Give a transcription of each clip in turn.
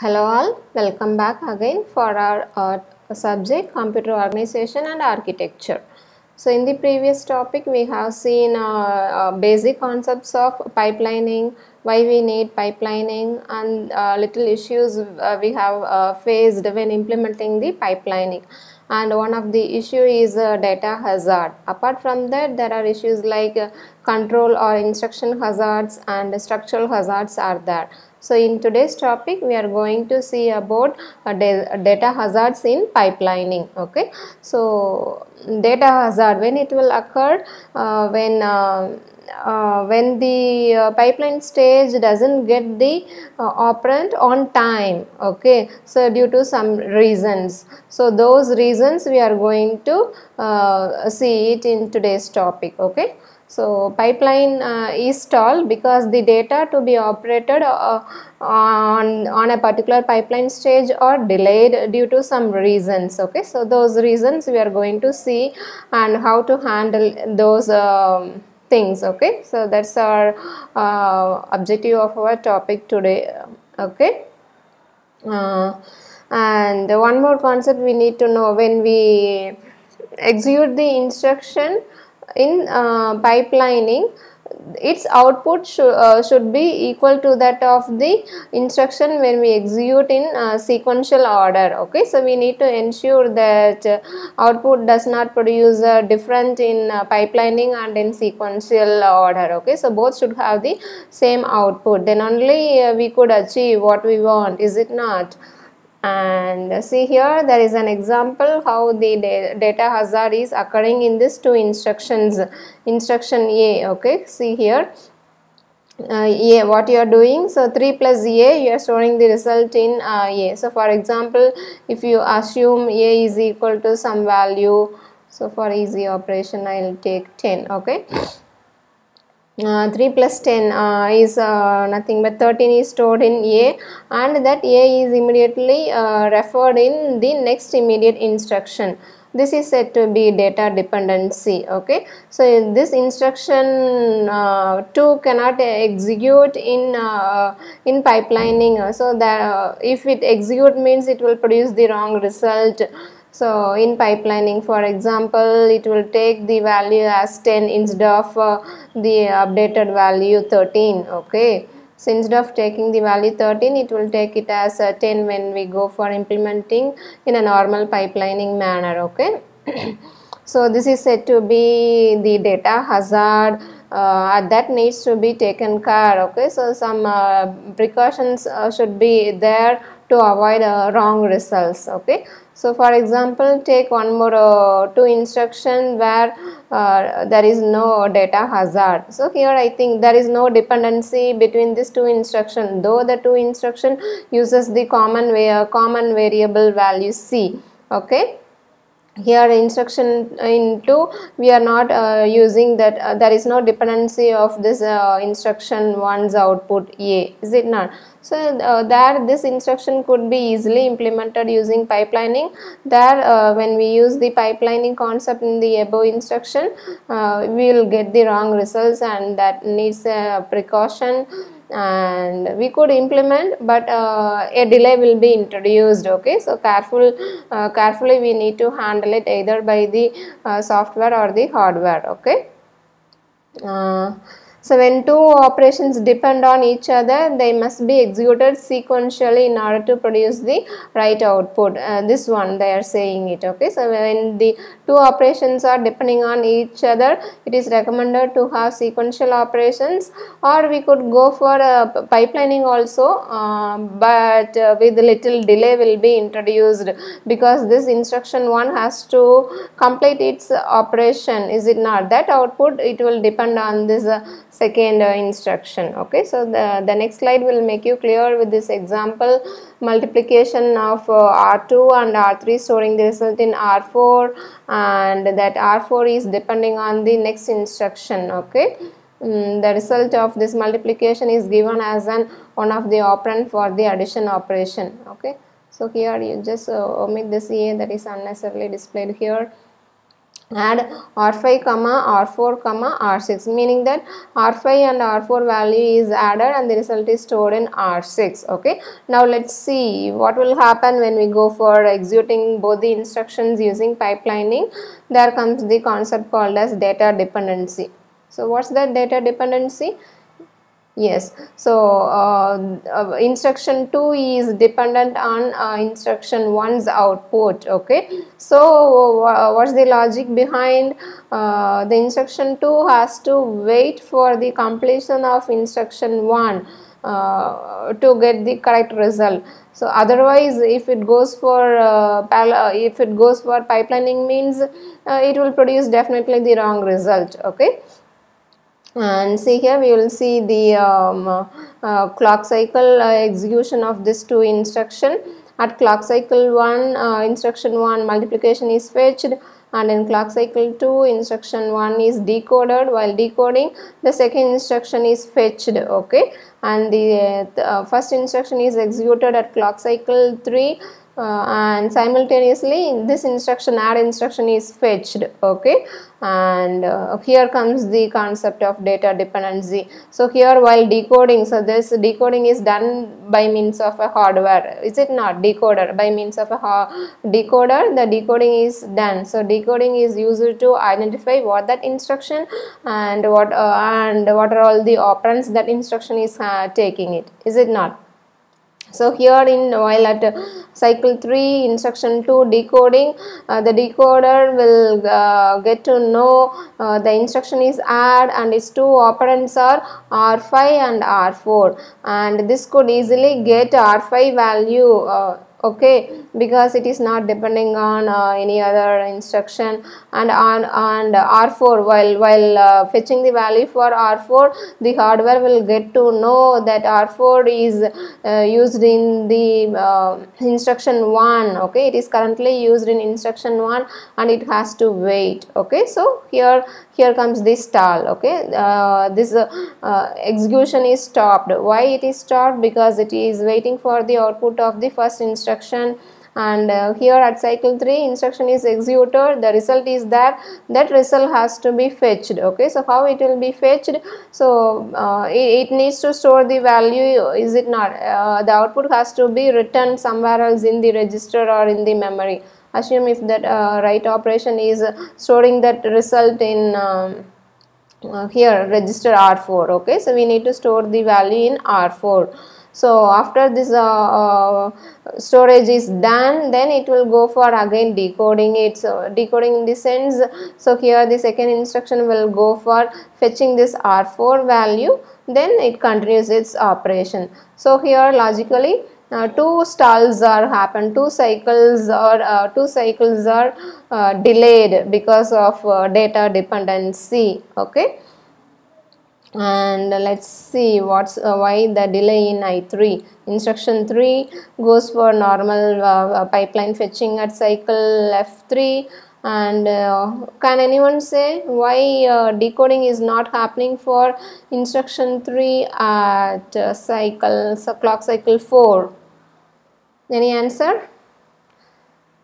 Hello all, welcome back again for our subject computer organization and architecture. So in the previous topic we have seen basic concepts of pipelining, why we need pipelining, and little issues we have faced when implementing the pipelining. And one of the issue is data hazard. Apart from that, there are issues like control or instruction hazards and structural hazards are there. So in today's topic we are going to see about data hazards in pipelining. Okay, so data hazard, when it will occur, when the pipeline stage doesn't get the operand on time. Okay, so due to some reasons, so those reasons we are going to see it in today's topic. Okay, so pipeline is stalled because the data to be operated on a particular pipeline stage are delayed due to some reasons. Okay, so those reasons we are going to see and how to handle those things. Okay, so that's our objective of our topic today. Okay, and one more concept we need to know: when we execute the instruction in pipelining, its output should be equal to that of the instruction when we execute in sequential order. Okay, so we need to ensure that output does not produce different in pipelining and in sequential order. Okay, so both should have the same output, then only we could achieve what we want, is it not? And see here, there is an example how the data hazard is occurring in this two instructions. Instruction A. Okay, see here, A, what you are doing, so 3 plus A, you are storing the result in A. So for example, if you assume A is equal to some value, so for easy operation I will take 10. Okay, 3 plus 10 is nothing but 13 is stored in A, and that A is immediately referred in the next immediate instruction. This is said to be data dependency. Okay, so this instruction 2 cannot execute in pipelining, so that if it execute means it will produce the wrong result. So in pipelining, for example, it will take the value as 10 instead of the updated value 13. Okay, so instead of taking the value 13, it will take it as 10 when we go for implementing in a normal pipelining manner. Okay, so this is said to be the data hazard that needs to be taken care. Okay, so some precautions should be there to avoid wrong results. Okay, so for example, take one more two instruction where there is no data hazard. So here I think there is no dependency between these two instruction, though the two instruction uses the common variable value C. Okay, here instruction in 2 we are not using that, there is no dependency of this instruction 1's output A, is it not? So there this instruction could be easily implemented using pipelining. There when we use the pipelining concept in the above instruction, we will get the wrong results, and that needs a precaution, and we could implement, but a delay will be introduced. Okay, so carefully we need to handle it either by the software or the hardware. Okay, so when two operations depend on each other, they must be executed sequentially in order to produce the right output. This one they are saying it. Okay, so when the two operations are depending on each other, it is recommended to have sequential operations, or we could go for pipelining also, but with little delay will be introduced, because this instruction 1 has to complete its operation, is it not? That output, it will depend on this second instruction. Okay, so the next slide will make you clear with this example: multiplication of R2 and R3 storing the result in R4, and that R4 is depending on the next instruction. Okay, the result of this multiplication is given as one of the operand for the addition operation. Okay, so here you just omit this A that is unnecessarily displayed here. add R5 comma R4 comma R6, meaning that R5 and R4 value is added and the result is stored in R6. Okay, now let's see what will happen when we go for executing both the instructions using pipelining. There comes the concept called as data dependency. So what's that data dependency? Yes, so instruction 2 is dependent on instruction 1's output. Okay, so what's the logic behind the instruction 2 has to wait for the completion of instruction 1 to get the correct result. So otherwise, if it goes for pipelining, means it will produce definitely the wrong result. Okay, and see here we will see the clock cycle execution of this two instruction. At clock cycle 1, instruction 1 multiplication is fetched, and in clock cycle 2 instruction 1 is decoded. While decoding, the second instruction is fetched. Okay, and the first instruction is executed at clock cycle 3, and simultaneously this instruction, add instruction, is fetched. Okay, and here comes the concept of data dependency. So here while decoding, so this decoding is done by means of a hardware, is it not? Decoder, by means of a decoder the decoding is done. So decoding is used to identify what that instruction and what are all the operands that instruction is taking it, is it not? So here in while at cycle 3 instruction 2 decoding, the decoder will get to know the instruction is add and its two operands are R5 and R4, and this could easily get R5 value. Okay, because it is not depending on any other instruction, and R4, while fetching the value for R4, the hardware will get to know that R4 is used in the instruction 1. Okay, it is currently used in instruction 1 and it has to wait. Okay, so here comes this stall. Okay, this execution is stopped. Why it is stopped? Because it is waiting for the output of the first instruction, and here at cycle 3 instruction is executed. The result is that result has to be fetched. Okay, so how it will be fetched? So it needs to store the value, is it not? The output has to be written somewhere else in the register or in the memory. Assume if that write operation is storing that result in here register R4. Okay, so we need to store the value in R4. So after this storage is done, then it will go for again decoding. It's decoding in the sense, so here the second instruction will go for fetching this R4 value, then it continues its operation. So here logically two stalls are happen, two cycles are delayed because of data dependency. Okay, and let's see what's why the delay in I3. Instruction 3 goes for normal pipeline fetching at cycle F3, and can anyone say why decoding is not happening for instruction 3 at clock cycle 4? Any answer?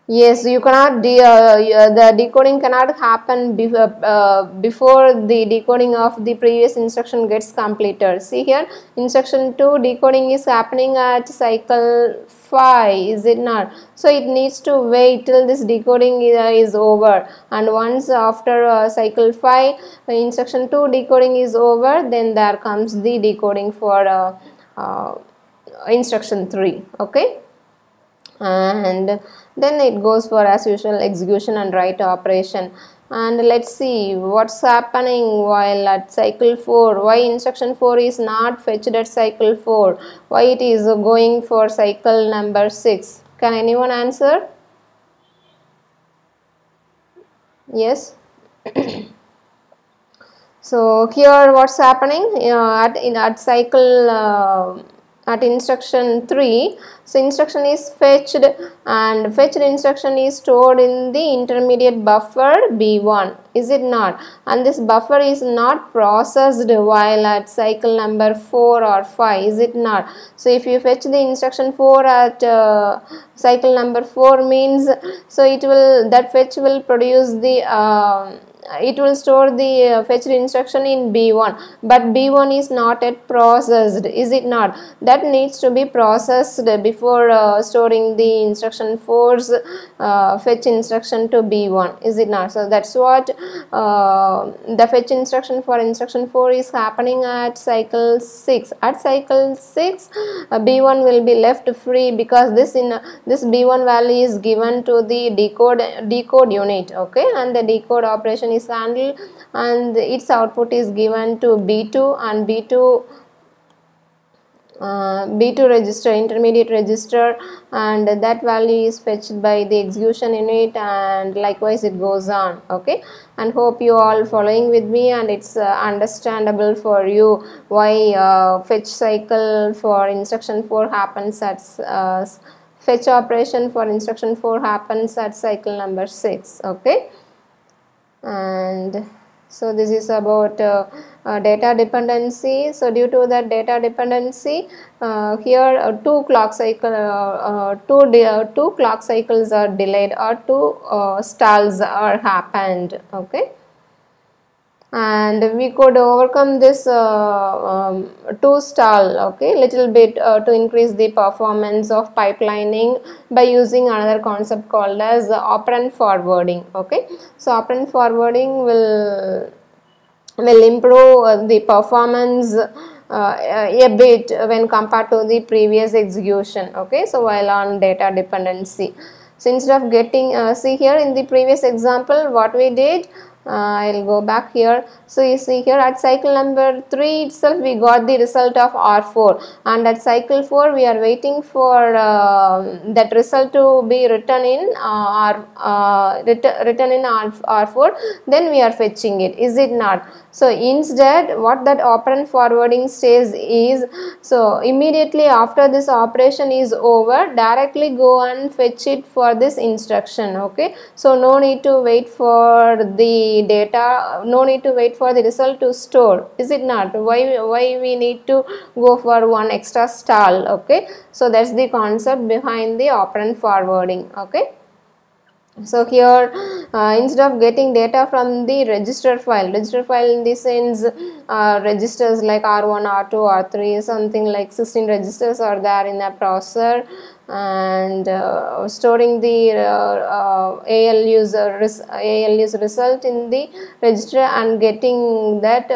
Yes, you cannot the decoding cannot happen before the decoding of the previous instruction gets completed. See here, instruction 2 decoding is happening at cycle 5, is it not? So it needs to wait till this decoding is over, and once after cycle 5 instruction 2 decoding is over, then there comes the decoding for instruction 3. Okay, and then it goes for as usual execution and write operation. And let's see what's happening while at cycle 4. Why instruction 4 is not fetched at cycle 4? Why it is going for cycle number 6? Can anyone answer? Yes. So here what's happening at cycle at instruction 3. So instruction is fetched, and fetched instruction is stored in the intermediate buffer B1, is it not? And this buffer is not processed while at cycle number 4 or 5, is it not? So if you fetch the instruction 4 at cycle number 4 means, so it will, that fetch will produce the it will store the fetched instruction in B1, but B1 is not yet processed, is it not? That needs to be processed before storing the instruction 4's fetch instruction to B1, is it not? So that's what the fetch instruction for instruction 4 is happening at cycle 6. At cycle 6, B1 will be left free, because this B1 value is given to the decode unit, okay, and the decode operation is handled, and its output is given to B2, and B2 register, intermediate register, and that value is fetched by the execution unit, and likewise it goes on, okay. And hope you all following with me, and it's understandable for you why fetch cycle for instruction 4 happens at fetch operation for instruction 4 happens at cycle number 6, okay. And so this is about data dependency. So due to that data dependency, here two clock cycles are delayed, or two stalls are happened, okay. And we could overcome this two stall, okay, little bit to increase the performance of pipelining by using another concept called as operand forwarding, okay. So operand forwarding will improve the performance a bit when compared to the previous execution, okay. So while on data dependency, so instead of getting see here in the previous example what we did, I'll go back here. So you see here at cycle number 3 itself we got the result of R4, and at cycle 4 we are waiting for that result to be written in written in R4, then we are fetching it, is it not? So instead what that operand forwarding says is, so immediately after this operation is over, directly go and fetch it for this instruction, okay. So no need to wait for the data, no need to wait for the result to store, is it not? Why we need to go for one extra stall, okay. So that's the concept behind the operand forwarding, okay. So here instead of getting data from the register file in the sense registers like R1, R2, R3, something like 16 registers are there in the processor, and storing the ALU's result in the register and getting that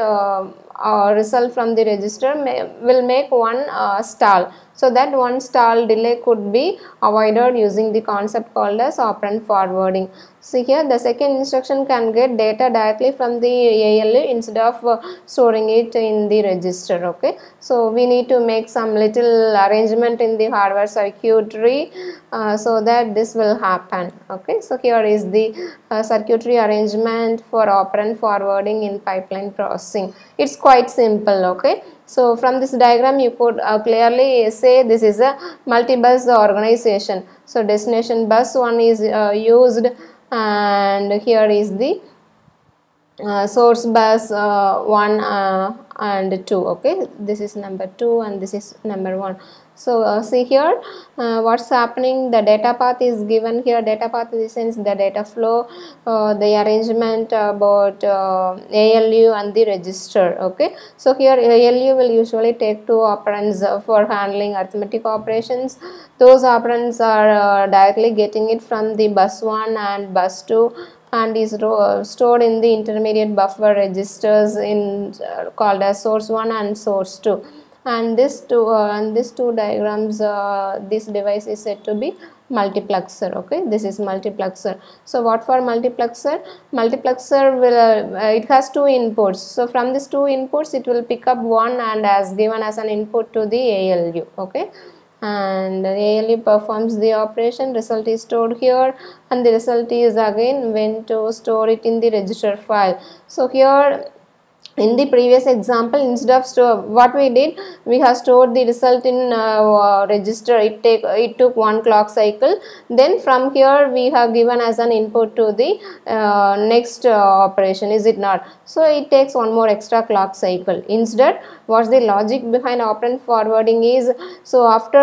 result from the register will make one stall. So that one stall delay could be avoided using the concept called as operand forwarding. See here the second instruction can get data directly from the ALU instead of storing it in the register, okay. So we need to make some little arrangement in the hardware circuitry so that this will happen, okay. So here is the circuitry arrangement for operand forwarding in pipeline processing. It's quite simple, okay. So from this diagram you could clearly say this is a multi-bus organization. So destination bus 1 is used, and here is the source bus 1 and 2, okay. This is number 2 and this is number 1. So see here what's happening, the data path is given here. Data path in the sense the data flow, the arrangement about ALU and the register, okay. So here ALU will usually take 2 operands for handling arithmetic operations. Those operands are directly getting it from the bus 1 and bus 2, and is stored in the intermediate buffer registers in called as source 1 and source 2. And these two diagrams, this device is said to be multiplexer, okay. This is multiplexer. So what for multiplexer? Multiplexer will it has 2 inputs. So from these 2 inputs it will pick up one and as given as an input to the ALU, okay. And ALU performs the operation, result is stored here, and the result is again when to store it in the register file. So here in the previous example, instead of what we did, we have stored the result in register. It took one clock cycle. Then from here we have given as an input to the next operation, is it not? So it takes one more extra clock cycle. Instead, what's the logic behind operand forwarding is, so after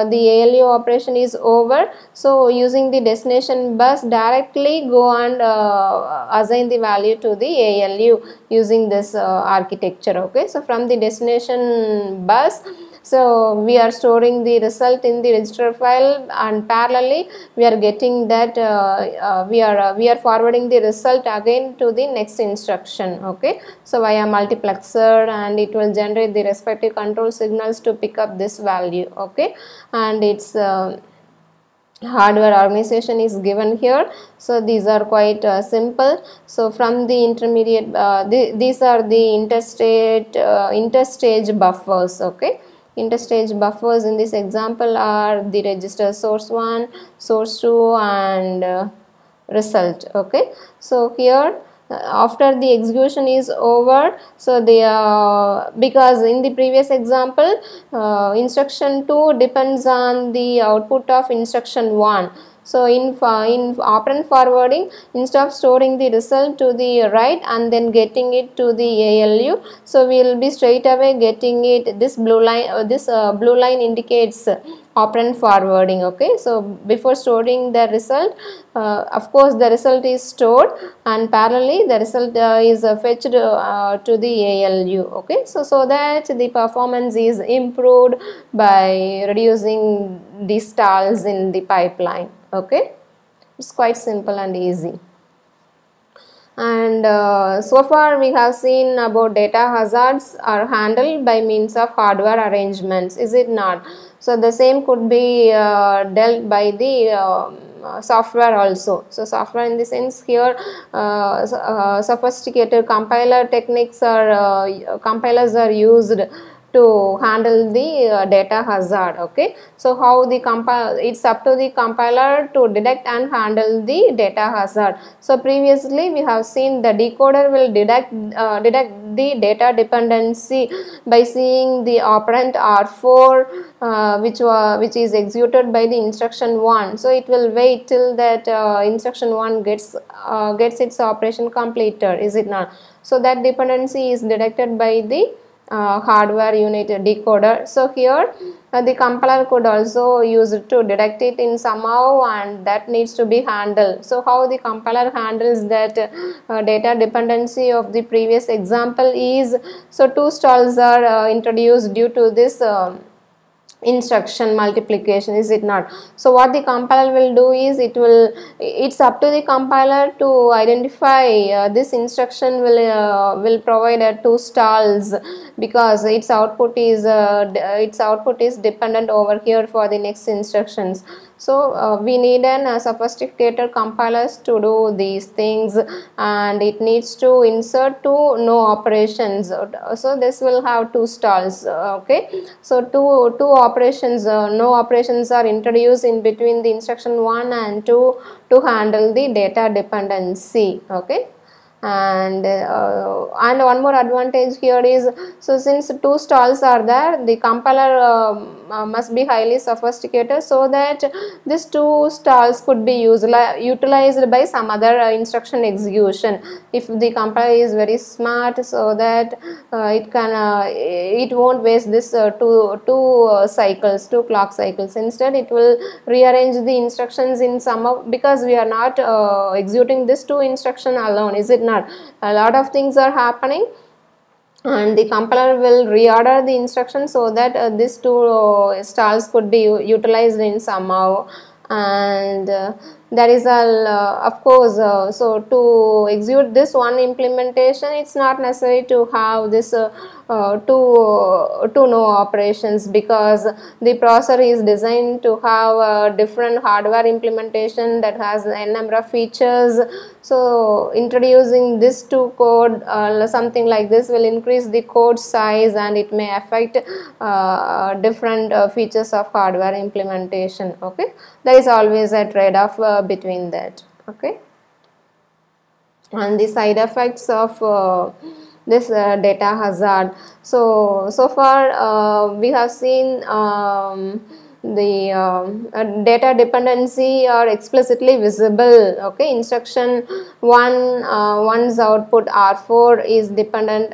the ALU operation is over, so using the destination bus, directly go and assign the value to the ALU using this architecture. Okay, so from the destination bus, so we are storing the result in the register file, and parallelly we are getting that we are forwarding the result again to the next instruction. Okay, so via multiplexer, and it will generate the respective control signals to pick up this value. Okay, and it's hardware organization is given here. So these are quite simple. So from the intermediate, these are the interstage buffers. Okay, interstage buffers in this example are the register source 1, source 2, and result. Okay, so here after the execution is over, so because in the previous example instruction 2 depends on the output of instruction 1. So in operand forwarding, instead of storing the result to the right and then getting it to the ALU, so we will be straight away getting it. This blue line indicates operand forwarding. Okay, so before storing the result, of course the result is stored, and parallelly the result is fetched to the ALU. Okay, so that the performance is improved by reducing the stalls in the pipeline. Okay, it's quite simple and easy. And so far we have seen about data hazards are handled by means of hardware arrangements, is it not? So the same could be dealt by the software also. So software in the sense here, sophisticated compiler techniques are compilers are used to handle the data hazard. Okay, so how the it's up to the compiler to detect and handle the data hazard. So previously we have seen the decoder will detect the data dependency by seeing the operand R4 which is executed by the instruction 1. So it will wait till that instruction 1 gets its operation completed, is it not? So that dependency is detected by the hardware unit decoder. So here the compiler could also use it to detect it in somehow, and that needs to be handled. So how the compiler handles that data dependency of the previous example is, so 2 stalls are introduced due to this instruction multiplication, is it not? So what the compiler will do is, it's up to the compiler to identify this instruction will provide 2 stalls, because its output is dependent over here for the next instructions. So we need an sophisticated compilers to do these things, and it needs to insert 2 no operations. So this will have 2 stalls. Okay, so two operations, no operations are introduced in between the instruction 1 and 2 to handle the data dependency. Okay, and one more advantage here is, so since 2 stalls are there, the compiler must be highly sophisticated, so that these 2 stalls could be utilized by some other instruction execution. If the compiler is very smart, so that it won't waste this two clock cycles. Instead it will rearrange the instructions in because we are not executing this 2 instruction alone, is it not? A lot of things are happening, and the compiler will reorder the instructions so that these 2 stalls could be utilized in somehow. And that is all. Of course, so to execute this one implementation, it's not necessary to have this two no operations, because the processor is designed to have different hardware implementation that has a number of features. So introducing this 2 code, something like this, will increase the code size, and it may affect different features of hardware implementation. Okay, there is always a trade-off between that. Okay, and the side effects of this data hazard. So far we have seen the data dependency are explicitly visible. Okay, instruction 1 one's output R4 is dependent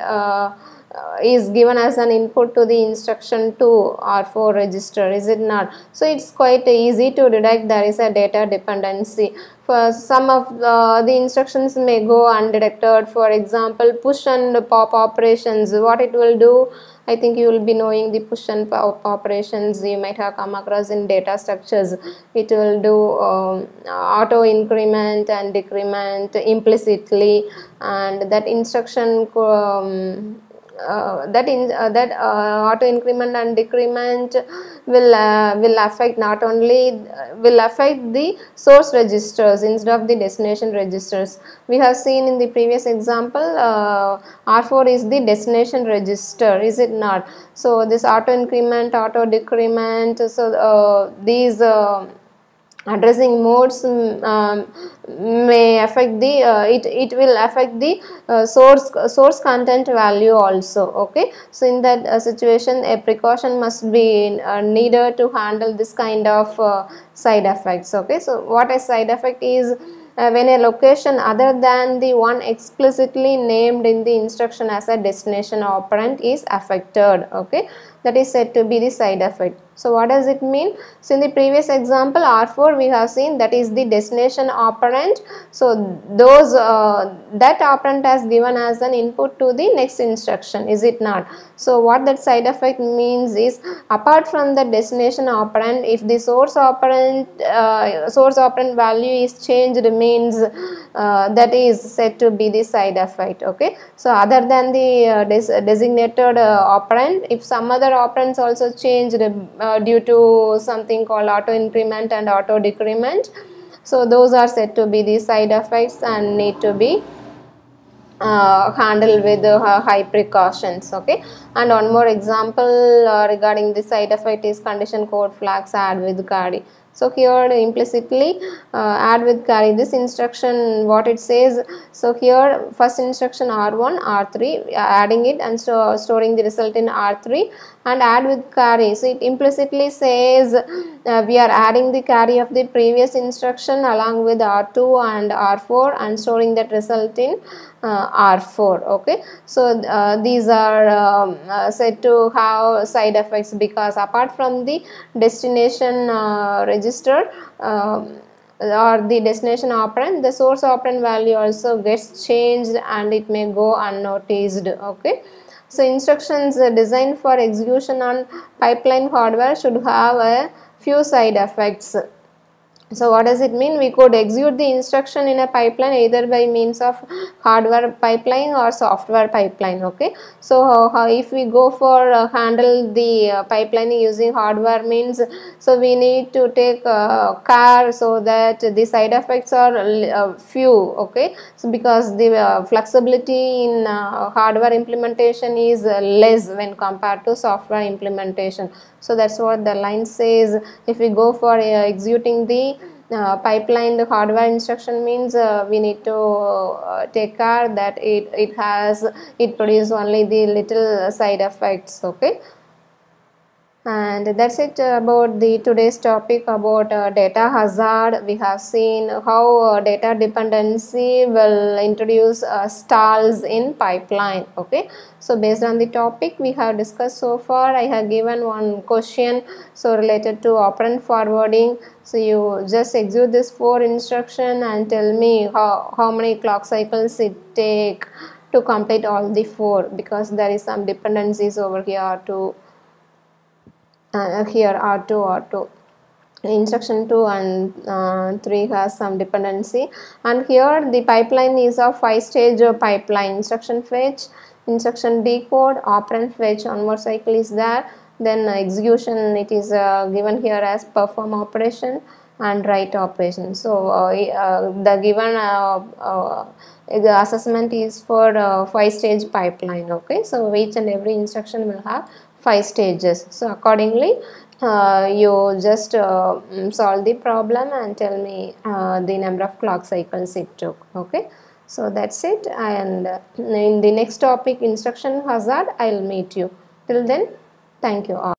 is given as an input to the instruction 2 R4 register, is it not? So it's quite easy to detect there is a data dependency. For some of the instructions may go undetected. For example, push and pop operations, what it will do, I think you will be knowing the push and pop operations, you might have come across in data structures. It will do auto increment and decrement implicitly, and that instruction auto increment and decrement will affect not only will affect the source registers instead of the destination registers. We have seen in the previous example R4 is the destination register, is it not? So this auto increment, auto decrement, so these addressing modes may affect the it will affect the source content value also. Okay, so in that situation a precaution must be needed to handle this kind of side effects. Okay, so what a side effect is, when a location other than the one explicitly named in the instruction as a destination operand is affected. Okay, that is said to be the side effect. So what does it mean? So in the previous example R4 we have seen that is the destination operand. So those that operand has given as an input to the next instruction, is it not? So what that side effect means is, apart from the destination operand, if the source operand value is changed, means that is said to be the side effect. Okay, so other than the designated operand, if some other operands also changed due to something called auto increment and auto decrement, so those are said to be the side effects and need to be handled with high precautions. Okay, and one more example regarding the side effect is condition code flags add with carry. So here implicitly add with carry, this instruction what it says, so here first instruction R1 R3 adding it and storing the result in R3 and add with carry. So it implicitly says we are adding the carry of the previous instruction along with R2 and R4 and storing that result in R4. Okay, so these are said to have side effects because apart from the destination register or the destination operand, the source operand value also gets changed and it may go unnoticed. Okay, so instructions designed for execution on pipeline hardware should have a few side effects. So what does it mean? We could execute the instruction in a pipeline either by means of hardware pipeline or software pipeline. Okay, so if we go for handle the pipelining using hardware means, so we need to take care so that the side effects are few. Okay, so because the flexibility in hardware implementation is less when compared to software implementation. So that's what the line says. If we go for executing the pipeline the hardware instruction means we need to take care that it produces only the little side effects. Okay, and that's it about the today's topic about data hazard. We have seen how data dependency will introduce stalls in pipeline. Okay, so based on the topic we have discussed so far, I have given one question so related to operand forwarding. So you just execute this 4 instruction and tell me how many clock cycles it take to complete all the 4, because there is some dependencies over here to here R2 R2 instruction 2 and 3 has some dependency, and here the pipeline is a 5-stage pipeline: instruction fetch, instruction decode, operand fetch, one more cycle is there, then execution it is given here as perform operation and write operation. So the given the assessment is for 5-stage pipeline. Okay, so each and every instruction will have 5 stages. So accordingly you just solve the problem and tell me the number of clock cycles it took. Okay, So that's it, and in the next topic, instruction hazard, I'll meet you. Till then, thank you all.